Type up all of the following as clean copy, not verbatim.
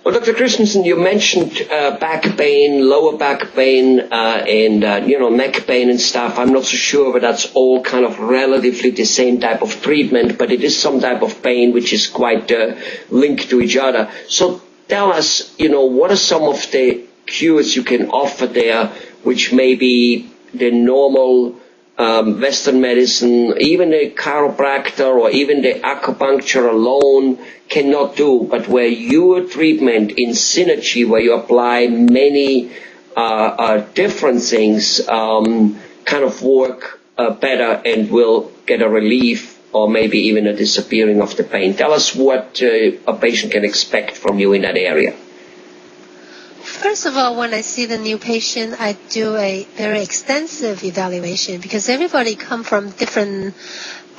Well, Dr. Christenson, you mentioned back pain, lower back pain, and neck pain and stuff. I'm not so sure but that's all kind of relatively the same type of treatment, but it is some type of pain which is quite linked to each other. So tell us, what are some of the cures you can offer there, which maybe the normal Western medicine, even the chiropractor or even the acupuncture alone cannot do, but where your treatment in synergy, where you apply many different things, kind of work better and will get a relief or maybe even a disappearing of the pain. Tell us what a patient can expect from you in that area. First of all, when I see the new patient, I do a very extensive evaluation because everybody come from different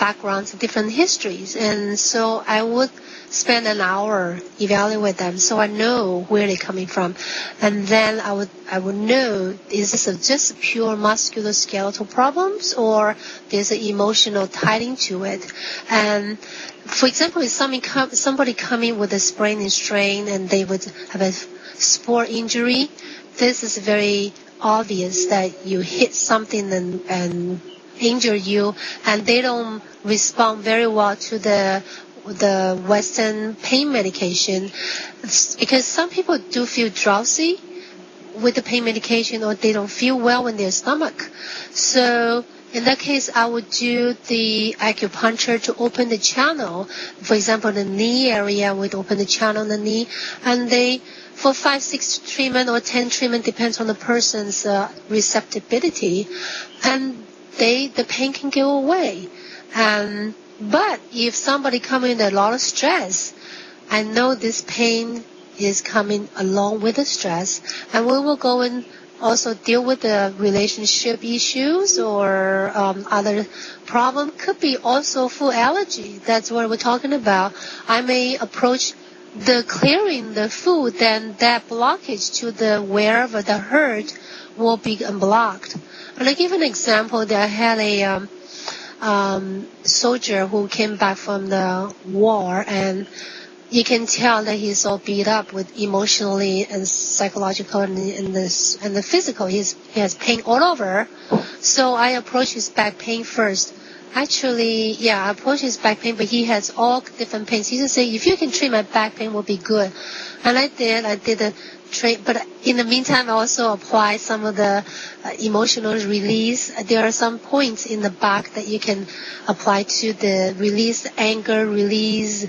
backgrounds, different histories, and so I would spend an hour evaluate them so I know where they're coming from, and then I would know, is this just pure musculoskeletal problems or there's an emotional tie to it. And for example, if somebody coming with a sprain and strain and they would have a sport injury, this is very obvious that you hit something and injure you, and they don't respond very well to the Western pain medication, because some people do feel drowsy with the pain medication, or they don't feel well in their stomach. So in that case, I would do the acupuncture to open the channel. For example, the knee area would open the channel in the knee, and for 5, 6 treatment or 10 treatment, depends on the person's receptibility, and the pain can go away. But if somebody coming with a lot of stress, I know this pain is coming along with the stress, and we will go and also deal with the relationship issues or other problem. Could be also food allergy. That's what we're talking about. I may approach the clearing the food, then that blockage to the wherever the hurt will be unblocked. And I give an example that I had a soldier who came back from the war, and you can tell that he's all beat up with emotionally and psychological and the physical. He has pain all over. So I approached his back pain first. Actually, I approached his back pain, but he has all different pains. He just said, if you can treat my back pain, will be good. And I did a treat, but in the meantime, I also applied some of the emotional release. There are some points in the back that you can apply to the release, anger, release,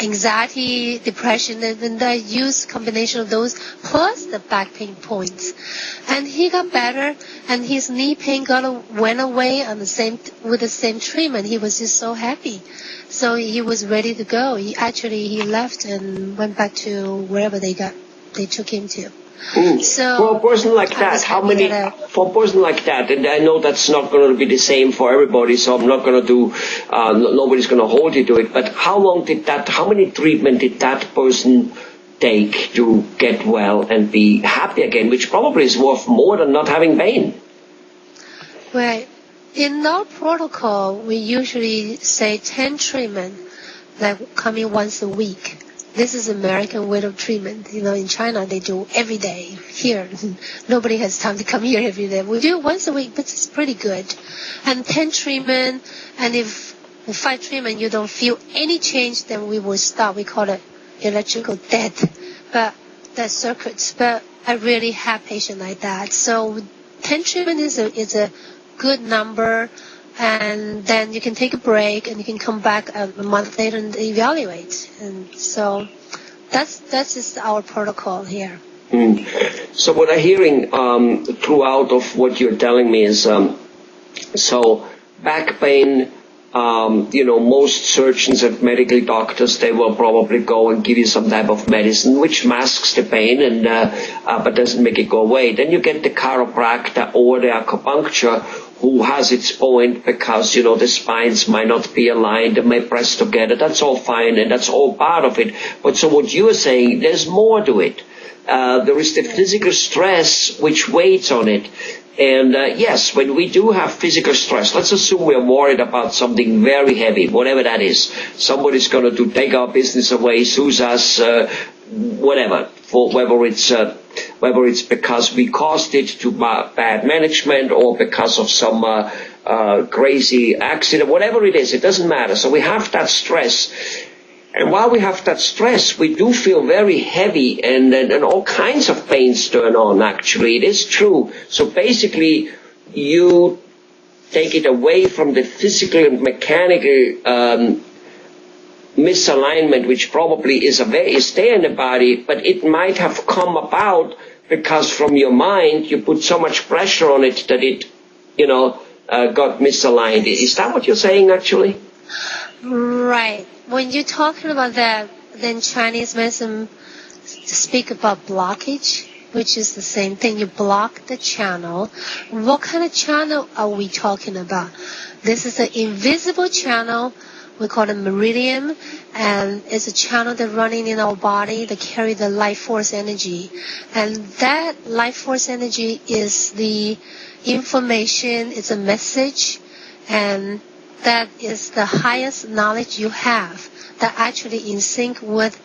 anxiety, depression, and I use combination of those plus the back pain points. And he got better, and his knee pain went away with the same treatment. He was just so happy. So he was ready to go. He left and went back to wherever they took him to. So for a person like that, for a person like that, and I know that's not going to be the same for everybody, so I'm not going to do, nobody's going to hold you to it, but how many treatment did that person take to get well and be happy again, which probably is worth more than not having pain? Right. In our protocol, we usually say 10 treatment, like coming once a week. This is American way of treatment. In China, they do every day. Here, nobody has time to come here every day. We do it once a week, but it's pretty good. And 10 treatment, and if 5 treatment you don't feel any change, then we will stop. We call it electrical death, but that's circuits. But I really have patients like that. So 10 treatment is a good number. And then you can take a break, and you can come back a month later and evaluate. And so that's just our protocol here. So what I'm hearing throughout of what you're telling me is, so back pain, most surgeons and medical doctors, they will probably go and give you some type of medicine which masks the pain and but doesn't make it go away. Then you get the chiropractor or the acupuncture, who has its point because, the spines might not be aligned, they may press together. That's all fine, and that's all part of it. But so what you are saying, there's more to it. There is the physical stress which weighs on it. And yes, when we do have physical stress, let's assume we're worried about something very heavy, whatever that is. Somebody's going to take our business away, sue us, whatever, for whether it's because we caused it to bad management or because of some crazy accident, whatever it is, it doesn't matter. So we have that stress. And while we have that stress, we do feel very heavy and all kinds of pains turn on, actually. It is true. So basically, you take it away from the physical and mechanical misalignment, which probably is there in the body, but it might have come about because from your mind you put so much pressure on it that it, got misaligned. Is that what you're saying, actually? Right. When you're talking about that, then Chinese medicine speak about blockage, which is the same thing. You block the channel. What kind of channel are we talking about? This is an invisible channel. We call it meridian, and it's a channel that's running in our body that carry the life force energy. And that life force energy is the information, it's a message, and that is the highest knowledge you have that actually in sync with,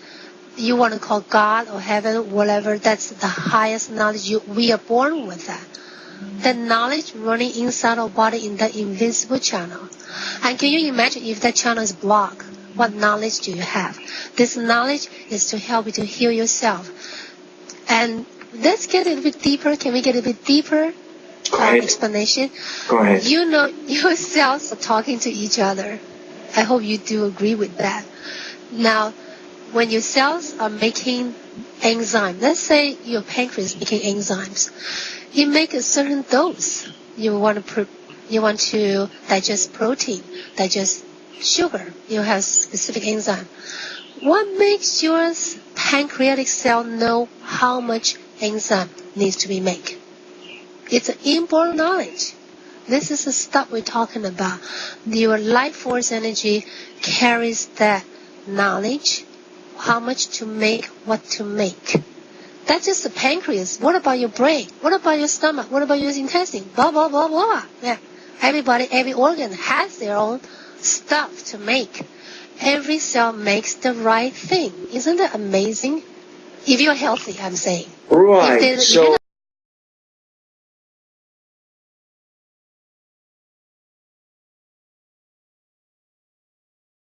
you want to call God or heaven, whatever, that's the highest knowledge we are born with that. The knowledge running inside our body in the invisible channel. And can you imagine if that channel is blocked, what knowledge do you have? This knowledge is to help you to heal yourself. And let's get a little bit deeper. Can we get a bit deeper explanation? Go ahead. You know, your cells are talking to each other. I hope you do agree with that. Now, when your cells are making enzymes, let's say your pancreas is making enzymes, you make a certain dose. You want to digest protein, digest sugar. You have specific enzyme. What makes your pancreatic cell know how much enzyme needs to be made? It's an inborn knowledge. This is the stuff we're talking about. Your life force energy carries that knowledge, how much to make, what to make. That's just the pancreas. What about your brain? What about your stomach? What about your intestine? Blah, blah, blah, blah. Yeah. Everybody, every organ has their own stuff to make. Every cell makes the right thing. Isn't that amazing? If you're healthy, I'm saying. Right. So